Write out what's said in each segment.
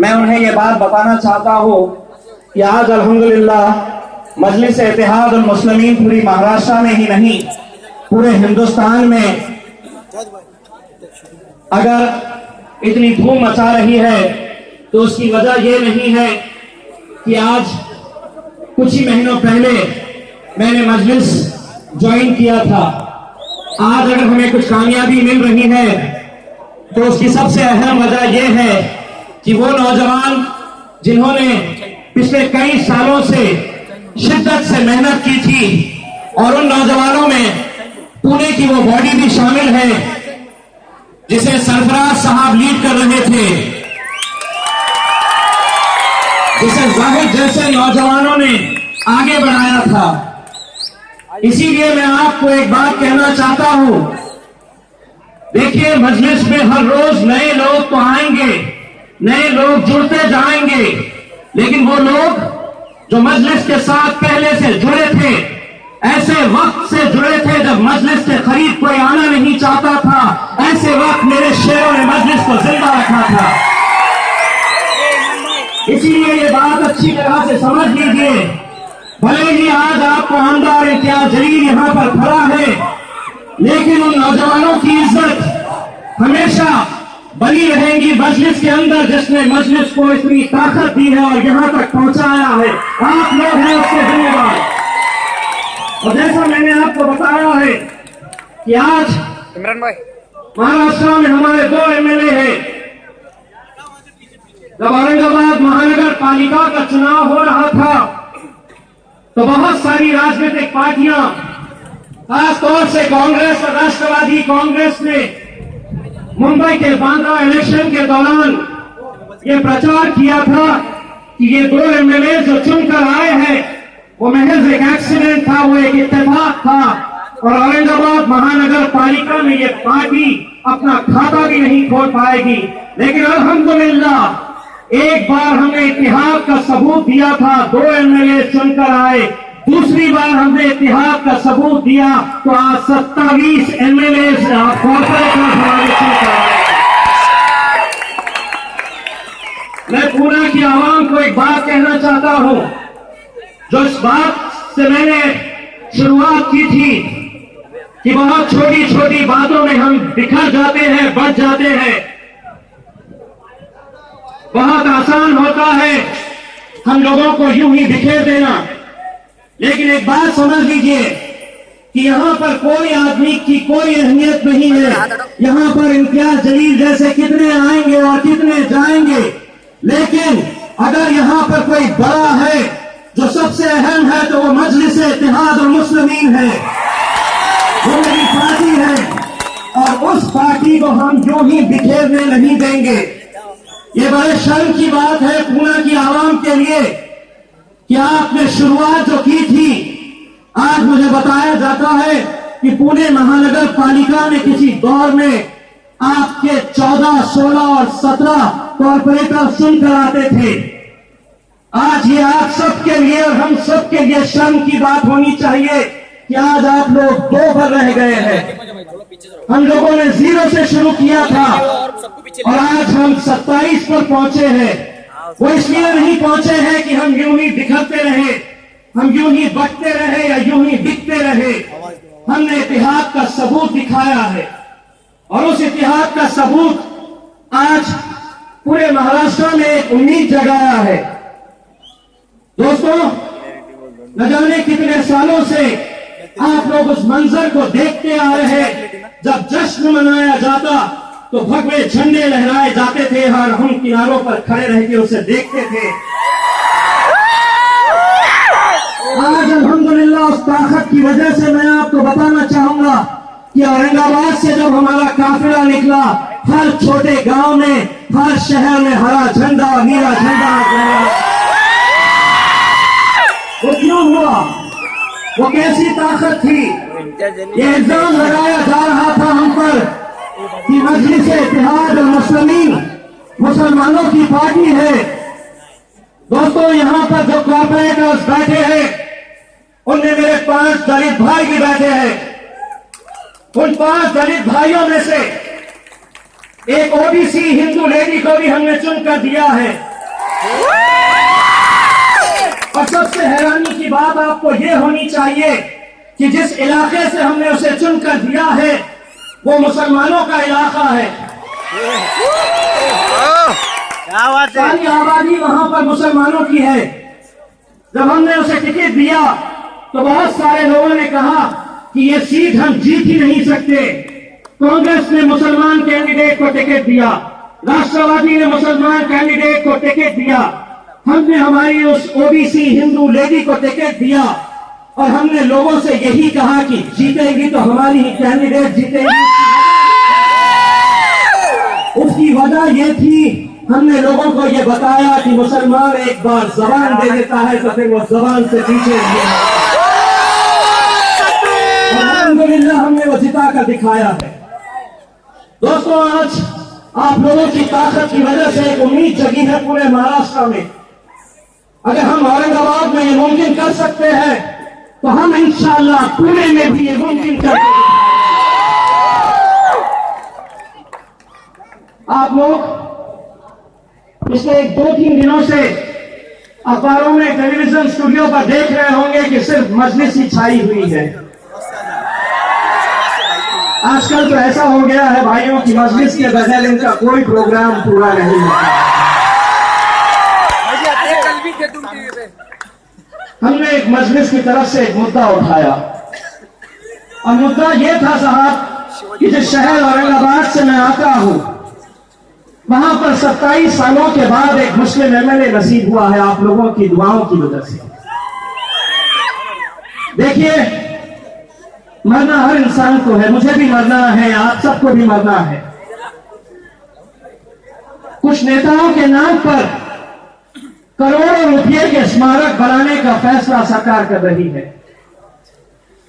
मैं उन्हें ये बात बताना चाहता हूँ कि आज अल्हम्दुलिल्लाह मजलिस इत्तेहाद उल मुस्लिमीन पूरी महाराष्ट्र में ही नहीं पूरे हिंदुस्तान में अगर इतनी धूम मचा रही है तो उसकी वजह यह नहीं है कि आज कुछ ही महीनों पहले मैंने मजलिस ज्वाइन किया था। आज अगर हमें कुछ कामयाबी मिल रही है तो उसकी सबसे अहम वजह यह है कि वो नौजवान जिन्होंने पिछले कई सालों से शिद्दत से मेहनत की थी और उन नौजवानों में पुणे की वो बॉडी भी शामिल है जिसे सरफराज साहब लीड कर रहे थे, जिसे जाहिद जैसे नौजवानों ने आगे बढ़ाया था। इसीलिए मैं आपको एक बात कहना चाहता हूं, देखिए मजलिस में हर रोज नए लोग तो आएंगे, नए लोग जुड़ते जाएंगे, लेकिन वो लोग जो मजलिस के साथ पहले से जुड़े थे, ऐसे वक्त से जुड़े थे जब मजलिस के करीब कोई आना नहीं चाहता था, ऐसे वक्त मेरे शेरों ने मजलिस को जिंदा रखा था। इसीलिए ये बात अच्छी तरह से समझ लीजिए, भले ही आज आपको आमदार इम्तियाज जलील यहां पर खड़ा है, लेकिन उन नौजवानों की इज्जत हमेशा बनी रहेगी मजलिस के अंदर जिसने मजलिस को इतनी ताकत दी है और यहां तक पहुंचाया है। आप लोग हैं उसके जिम्मेदार। और जैसा मैंने आपको बताया है कि आज इमरान भाई महाराष्ट्र में हमारे 2 एमएलए हैं। जब औरंगाबाद महानगर पालिका का चुनाव हो रहा था तो बहुत सारी राजनीतिक पार्टियां, खासतौर से कांग्रेस और राष्ट्रवादी कांग्रेस ने मुंबई के बांद्रा इलेक्शन के दौरान ये प्रचार किया था कि ये 2 एमएलए जो चुनकर आए हैं वो महज एक एक्सीडेंट था, वो एक इत्तेफाक था और औरंगाबाद महानगर पालिका में ये पार्टी अपना खाता भी नहीं खोल पाएगी। लेकिन अल्हम्दुलिल्लाह एक बार हमने इत्तेहाद का सबूत दिया था, 2 एमएलए चुनकर आए, दूसरी बार हमने इत्तेहाद का सबूत दिया तो आज 27 एमएलए कॉर्पोरेट हमारे चुनकर आए। मैं पूना की आवाम को एक बात कहना चाहता हूं, जो इस बात से मैंने शुरुआत की थी कि बहुत छोटी छोटी बातों में हम बिखर जाते हैं, बढ़ जाते हैं। बहुत आसान होता है हम लोगों को यूं ही बिखेर देना, लेकिन एक बात समझ लीजिए कि यहां पर कोई आदमी की कोई अहमियत नहीं है। यहां पर इम्तियाज जलील जैसे कितने आएंगे और कितने जाएंगे, लेकिन अगर यहां पर कोई बड़ा है जो सबसे अहम है तो वो मजलिस इत्तेहाद उल मुस्लिमीन है, वो मेरी पार्टी है और उस पार्टी को हम यूं ही बिखेरने नहीं देंगे। ये बड़े शर्म की बात है पूना की आवाम के लिए कि आपने शुरुआत जो की थी, आज मुझे बताया जाता है कि पुणे महानगर पालिका में किसी दौर में आपके 14, 16 और 17 कॉर्पोरेटर चुनकर आते थे। आज ये आप सबके लिए और हम सबके लिए शर्म की बात होनी चाहिए कि आज आप लोग 2 पर रह गए हैं। हम लोगों ने 0 से शुरू किया था और आज हम 27 पर पहुंचे हैं। वो इसलिए नहीं पहुंचे हैं कि हम यूं ही बिखरते रहे, हम यूं ही बटते रहे या यूं ही बिकते रहे। हमने इत्तेहाद का सबूत दिखाया है और उस इत्तेहाद का सबूत आज पूरे महाराष्ट्र में एक उम्मीद जगाया है। दोस्तों, न जाने कितने सालों से आप लोग उस मंजर को देखते आ रहे हैं, जब जश्न मनाया जाता तो भगवे झंडे लहराए जाते थे और हम किनारों पर खड़े रह के उसे देखते थे। आज अल्हम्दुलिल्लाह उस ताकत की वजह से मैं आपको बताना चाहूंगा कि औरंगाबाद से जब हमारा काफिला निकला, हर छोटे गांव में, हर शहर में हरा झंडा और नीला झंडा लहरा। वो क्यों हुआ? वो कैसी ताकत थी? ये इल्जाम लगाया जा रहा था हम पर कि मजलिस इत्तेहाद उल मुस्लिमीन मुसलमानों की पार्टी है। दोस्तों, यहां पर जो कॉर्पोरेटर्स बैठे हैं उनमें मेरे 5 दलित भाई भी बैठे हैं। उन 5 दलित भाइयों में से एक ओबीसी हिंदू लेडी को भी हमने चुनकर दिया है। और सबसे हैरानी की बात आपको ये होनी चाहिए कि जिस इलाके से हमने उसे चुनकर दिया है वो मुसलमानों का इलाका है। क्या बात है? सारी आबादी वहां पर मुसलमानों की है। जब हमने उसे टिकट दिया तो बहुत सारे लोगों ने कहा कि ये सीट हम जीत ही नहीं सकते। कांग्रेस ने मुसलमान कैंडिडेट को टिकट दिया, राष्ट्रवादी ने मुसलमान कैंडिडेट को टिकट दिया, हमने हमारी उस ओबीसी हिंदू लेडी को टिकट दिया और हमने लोगों से यही कहा कि जीतेगी तो हमारी ही कैंडिडेट जीतेगी। उसकी वजह यह थी, हमने लोगों को यह बताया कि मुसलमान एक बार जबान दे देता है तो फिर वो जबान से पीछे नहीं आता। अल्हम्दुलिल्लाह हमने वो जिता कर दिखाया है। दोस्तों, आज आप लोगों की ताकत की वजह से एक उम्मीद जगी है पूरे महाराष्ट्र में। अगर हम औरंगाबाद में ये मुमकिन कर सकते हैं तो हम इंशाअल्लाह पुणे में भी ये मुमकिन कर सकते हैं। आप लोग पिछले 2-3 दिनों से अखबारों में, टेलीविजन स्टूडियो पर देख रहे होंगे कि सिर्फ मजलिस ही छाई हुई है। आजकल तो ऐसा हो गया है भाइयों की मजलिस के बगैर इनका कोई प्रोग्राम पूरा नहीं होता। हमने एक मजलिस की तरफ से एक मुद्दा उठाया और मुद्दा यह था साहब कि जिस शहर औरंगाबाद से मैं आता हूं वहां पर 27 सालों के बाद एक मुस्लिम एमएलए नसीब हुआ है आप लोगों की दुआओं की वजह से। देखिए, मरना हर इंसान को है, मुझे भी मरना है, आप सबको भी मरना है। कुछ नेताओं के नाम पर करोड़ों रुपये के स्मारक बनाने का फैसला सरकार कर रही है।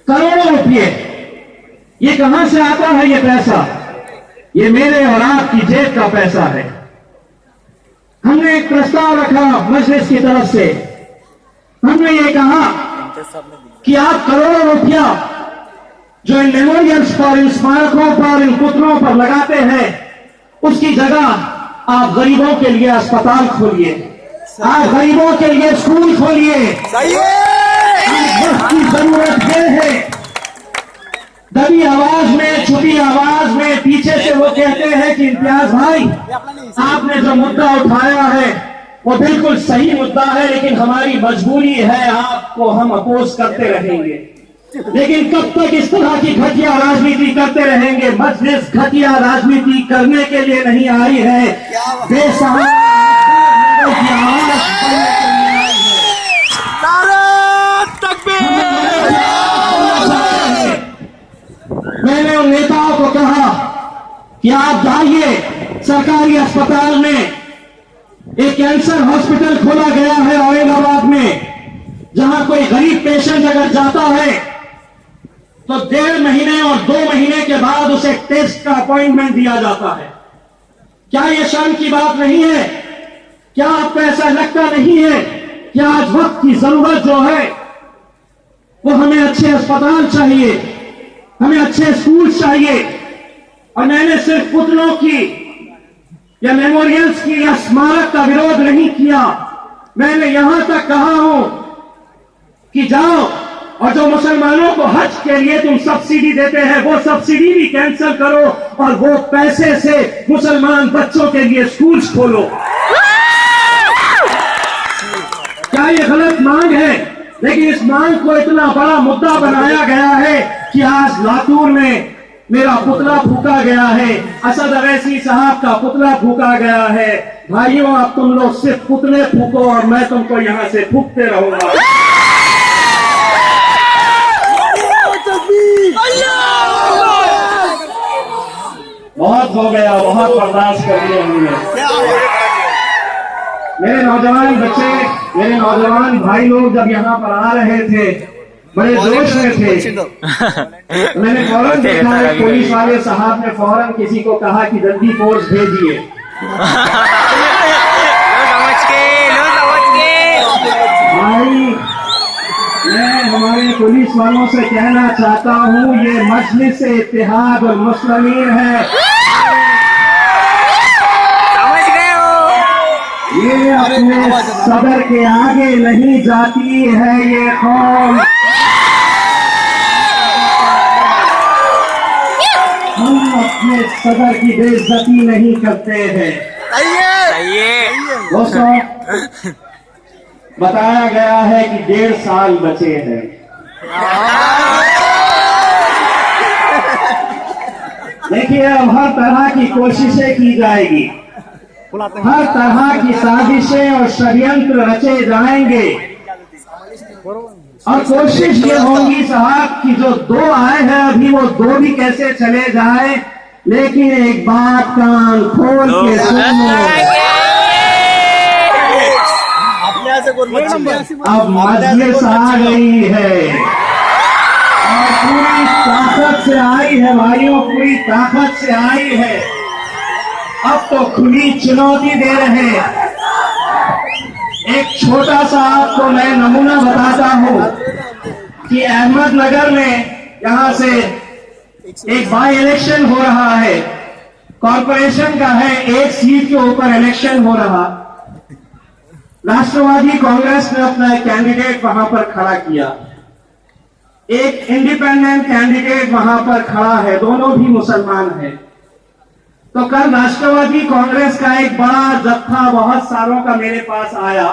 करोड़ों रुपये, ये कहां से आता है ये पैसा? ये मेरे और आपकी जेब का पैसा है। हमने एक प्रस्ताव रखा मजलिस की तरफ से। हमने ये कहा कि आप करोड़ों रुपया जो इन मेमोरियल्स पर, इन स्मारकों पर, इन पुतलों पर लगाते हैं, उसकी जगह आप गरीबों के लिए अस्पताल खोलिए, आप गरीबों के लिए स्कूल खोलिए। वक्त की जरूरत है। दबी आवाज में, छुपी आवाज में पीछे से वो कहते हैं कि इम्तियाज भाई, आपने जो मुद्दा उठाया है वो बिल्कुल सही मुद्दा है, लेकिन हमारी मजबूरी है, आपको हम अपोज करते रहेंगे। लेकिन कब तक इस तरह की घटिया राजनीति करते रहेंगे? मजलिस घटिया राजनीति करने के लिए नहीं आई है, बेसहारा की आवाज बनने के लिए आई है। मैंने उन नेताओं को कहा कि आप जाइए सरकारी अस्पताल में, एक कैंसर हॉस्पिटल खोला गया है औरंगाबाद में, जहां कोई गरीब पेशेंट अगर जाता है तो 1.5 महीने और 2 महीने के बाद उसे टेस्ट का अपॉइंटमेंट दिया जाता है। क्या यह शर्म की बात नहीं है? क्या आपको ऐसा लगता नहीं है कि आज वक्त की जरूरत जो है वो हमें अच्छे अस्पताल चाहिए, हमें अच्छे स्कूल चाहिए? और मैंने सिर्फ पुतलों की या मेमोरियल्स की या स्मारक का विरोध नहीं किया, मैंने यहां तक कहा हूं कि जाओ और जो मुसलमानों को हज के लिए तुम सब्सिडी देते हैं वो सब्सिडी भी कैंसिल करो और वो पैसे से मुसलमान बच्चों के लिए स्कूल्स खोलो। क्या ये गलत मांग है? लेकिन इस मांग को इतना बड़ा मुद्दा बनाया गया है कि आज लातूर में मेरा पुतला फूका गया है, असद अवैसी साहब का पुतला फूका गया है। भाइयों, अब तुम लोग सिर्फ पुतले फूको और मैं तुमको यहां से फूकते रहूंगा। बहुत हो गया, बहुत बर्दाश्त कर लिया हमने। मेरे नौजवान बच्चे, मेरे नौजवान भाई लोग जब यहाँ पर आ रहे थे बड़े जोश में थे। मैंने फौरन देखा है पुलिस वाले साहब ने फौरन किसी को कहा कि जल्दी फोर्स भेजिए। भाई, मैं हमारे पुलिस वालों से कहना चाहता हूँ, ये मजलिस इत्तेहाद और मुस्लिमीन है। ये अपने सदर के आगे नहीं जाती है ये कौम। हम अपने सदर की बेइज्जती नहीं करते हैं। दोस्तों, बताया गया है कि 1.5 साल बचे हैं। देखिए, अब हर तरह की कोशिशें की जाएगी, हर तरह की साजिशें और षड्यंत्र रचे जाएंगे और कोशिश ये होगी साहब कि जो 2 आए हैं अभी वो 2 भी कैसे चले जाए। लेकिन एक बात कान खोल के सुनो, अब मजलिस आ गई है और पूरी ताकत से आई है भाइयों, पूरी ताकत से आई है। अब तो खुली चुनौती दे रहे हैं। एक छोटा सा आपको मैं नमूना बताता हूं कि अहमदनगर में यहां से एक बाई इलेक्शन हो रहा है, कॉरपोरेशन का है, 1 सीट के ऊपर इलेक्शन हो रहा। राष्ट्रवादी कांग्रेस ने अपना एक कैंडिडेट वहां पर खड़ा किया, एक इंडिपेंडेंट कैंडिडेट वहां पर खड़ा है, दोनों भी मुसलमान हैं। तो कल राष्ट्रवादी कांग्रेस का एक बड़ा जत्था बहुत सालों का मेरे पास आया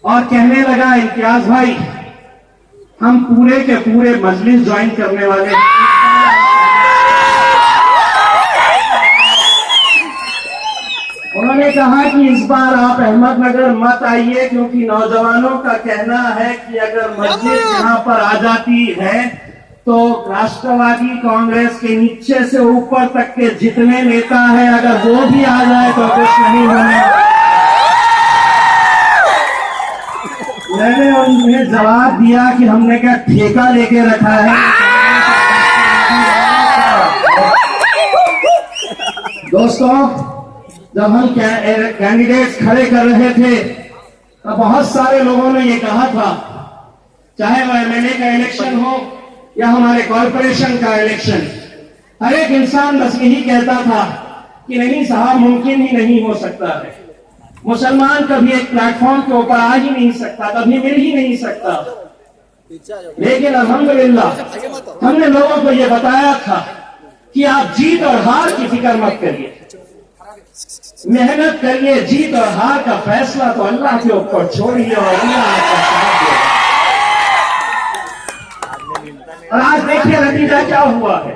और कहने लगा, इम्तियाज भाई, हम पूरे के पूरे मजलिस ज्वाइन करने वाले हैं। उन्होंने कहा कि इस बार आप अहमदनगर मत आइए, क्योंकि नौजवानों का कहना है कि अगर मस्जिद यहाँ पर आ जाती है तो राष्ट्रवादी कांग्रेस के नीचे से ऊपर तक के जितने नेता हैं, अगर वो भी आ जाए तो कुछ नहीं होने। मैंने उन्हें जवाब दिया कि हमने क्या ठेका लेके रखा है। दोस्तों, जब हम कैंडिडेट्स खड़े कर रहे थे तो बहुत सारे लोगों ने ये कहा था, चाहे वह एमएलए का इलेक्शन हो या हमारे कॉरपोरेशन का इलेक्शन, हर एक इंसान बस यही कहता था कि नहीं साहब, मुमकिन ही नहीं हो सकता है, मुसलमान कभी एक प्लेटफॉर्म के ऊपर आ ही नहीं सकता, कभी मिल ही नहीं सकता। लेकिन अल्हम्दुलिल्लाह हमने लोगों को यह बताया था कि आप जीत और हार की फिक्र मत करिए, मेहनत करिए, जीत और हार का फैसला तो अल्लाह के ऊपर छोड़िए और अल्लाह आपका साथ देगा। और आज देखिए नतीजा क्या हुआ है।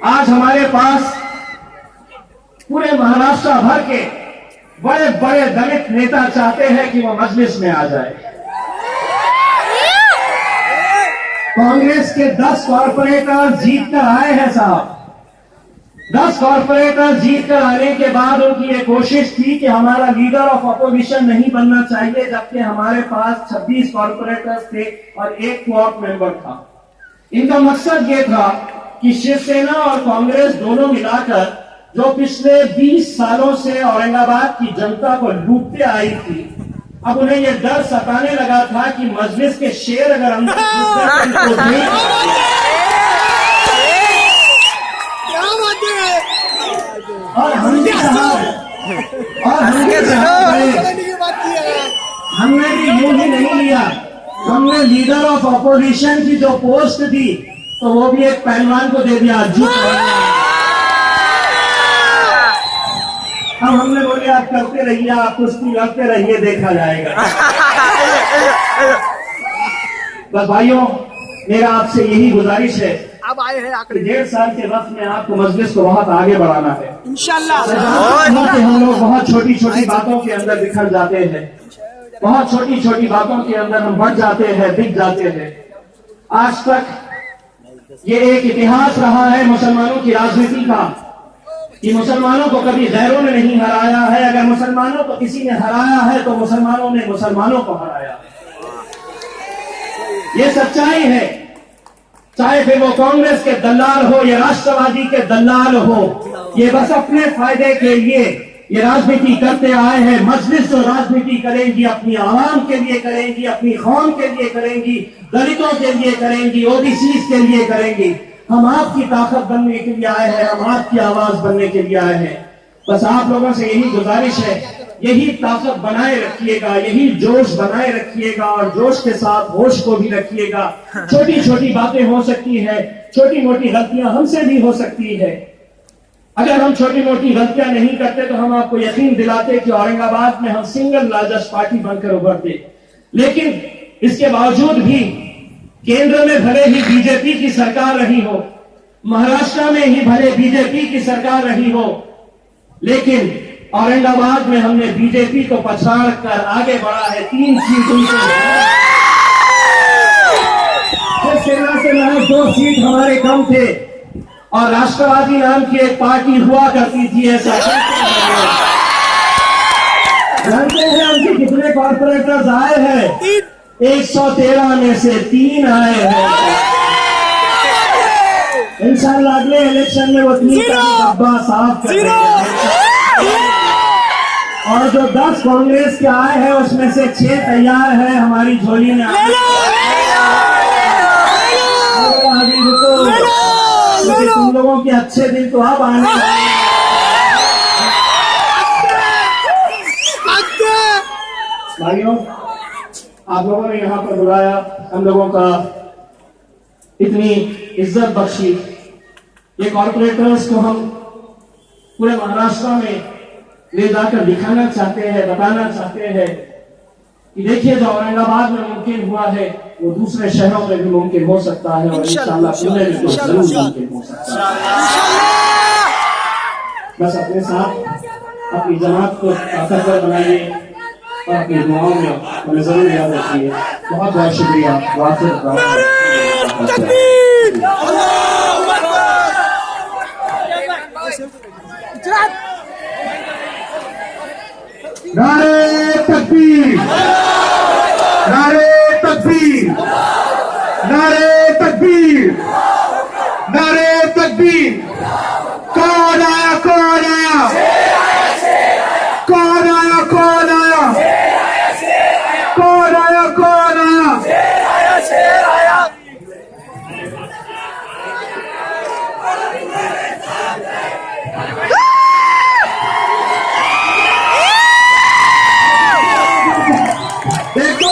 आज हमारे पास पूरे महाराष्ट्र भर के बड़े बड़े दलित नेता चाहते हैं कि वो मजलिस में आ जाए। कांग्रेस के 10 कॉर्पोरेटर जीत कर आए हैं साहब। 10 कॉर्पोरेटर जीत कर आने के बाद उनकी ये कोशिश थी कि हमारा लीडर ऑफ अपोजिशन नहीं बनना चाहिए, जबकि हमारे पास 26 कॉर्पोरेटर्स थे और 1 कोऑप मेंबर था। इनका मकसद ये था कि शिवसेना और कांग्रेस दोनों मिलाकर जो पिछले 20 सालों से औरंगाबाद की जनता को लूटते आई थी, अब उन्हें यह डर सताने लगा था कि मजलिस के शेर अगर अंदर और हमने भी यूं ही नहीं लिया, हमने लीडर ऑफ अपोजिशन की जो पोस्ट दी तो वो भी एक पहलवान को दे दिया, अज्जू। अब हमने बोले आप करते रहिए, आप कुश्ती लड़ते रहिए, देखा जाएगा। बस भाइयों, मेरा आपसे यही गुजारिश है, अब आए हैं आखिरी 1.5 साल के वक्त में आपको मजलिस को बहुत आगे बढ़ाना है इंशाल्लाह। हम लोग बहुत छोटी छोटी बातों के अंदर बिखर जाते हैं, बहुत छोटी छोटी बातों के अंदर हम बढ़ जाते हैं, दिख जाते हैं। आज तक ये एक इतिहास रहा है मुसलमानों की राजनीति का कि मुसलमानों को कभी गैरों ने नहीं हराया है, अगर मुसलमानों को किसी ने हराया है तो मुसलमानों ने मुसलमानों को हराया। ये सच्चाई है, चाहे फिर वो कांग्रेस के दलाल हो या राष्ट्रवादी के दलाल हो, ये बस अपने फायदे के लिए ये राजनीति करते आए हैं। मजलिस जो राजनीति करेंगी अपनी आवाम के लिए करेंगी, अपनी कौम के लिए करेंगी, दलितों के लिए करेंगी, ओबीसी के लिए करेंगी। हम आपकी ताकत बनने के लिए आए हैं, हम आपकी आवाज बनने के लिए आए हैं। बस आप लोगों से यही गुजारिश है, यही ताकत बनाए रखिएगा, यही जोश बनाए रखिएगा और जोश के साथ होश को भी रखिएगा। छोटी छोटी बातें हो सकती है, छोटी मोटी गलतियां हमसे भी हो सकती है। अगर हम छोटी मोटी गलतियां नहीं करते तो हम आपको यकीन दिलाते कि औरंगाबाद में हम सिंगल लार्जेस्ट पार्टी बनकर उभरते। लेकिन इसके बावजूद भी केंद्र में भले ही बीजेपी की सरकार रही हो, महाराष्ट्र में ही भले बीजेपी की सरकार रही हो, लेकिन औरंगाबाद में हमने बीजेपी को पछाड़ कर आगे बढ़ा है 3 सीटों से। सेना से महज 2 सीट हमारे कम थे और राष्ट्रवादी नाम की एक पार्टी हुआ करती थी। ऐसा जानते हैं उनके कितने कॉर्पोरेटर्स आए हैं? 113 में से 3 आए हैं। इंशाल्लाह अगले इलेक्शन में वो 3 का डब्बा साफ कर देंगे। और जो 10 कांग्रेस के आए हैं उसमें से 6 तैयार है हमारी झोली में। अभी रुको, क्योंकि तुम लोगों के अच्छे दिन तो अब आने। भाइयों, आप लोगों ने यहाँ पर बुलाया, हम लोगों का इतनी इज्जत बख्शी। ये कॉर्पोरेटर्स को हम पूरे महाराष्ट्र में ले जाकर दिखाना चाहते हैं, बताना चाहते हैं कि देखिए जो औरंगाबाद में मुमकिन हुआ है वो दूसरे शहरों में भी मुमकिन हो सकता है और इंशाल्लाह पुणे में तो जरूर मुमकिन हो सकता है। बस अपने साथ अपनी जमात को ताकतवर बनाइए और अपनी दुआओं में हमें जरूर याद रखिए। बहुत बहुत शुक्रिया। नारे तकबीर, नारे तकबीर, नारे तकबीर, नारे तकबीर। कौन आया, कौन आया, कौन आया, कौन आया, कौन आया, कौन आया। देखो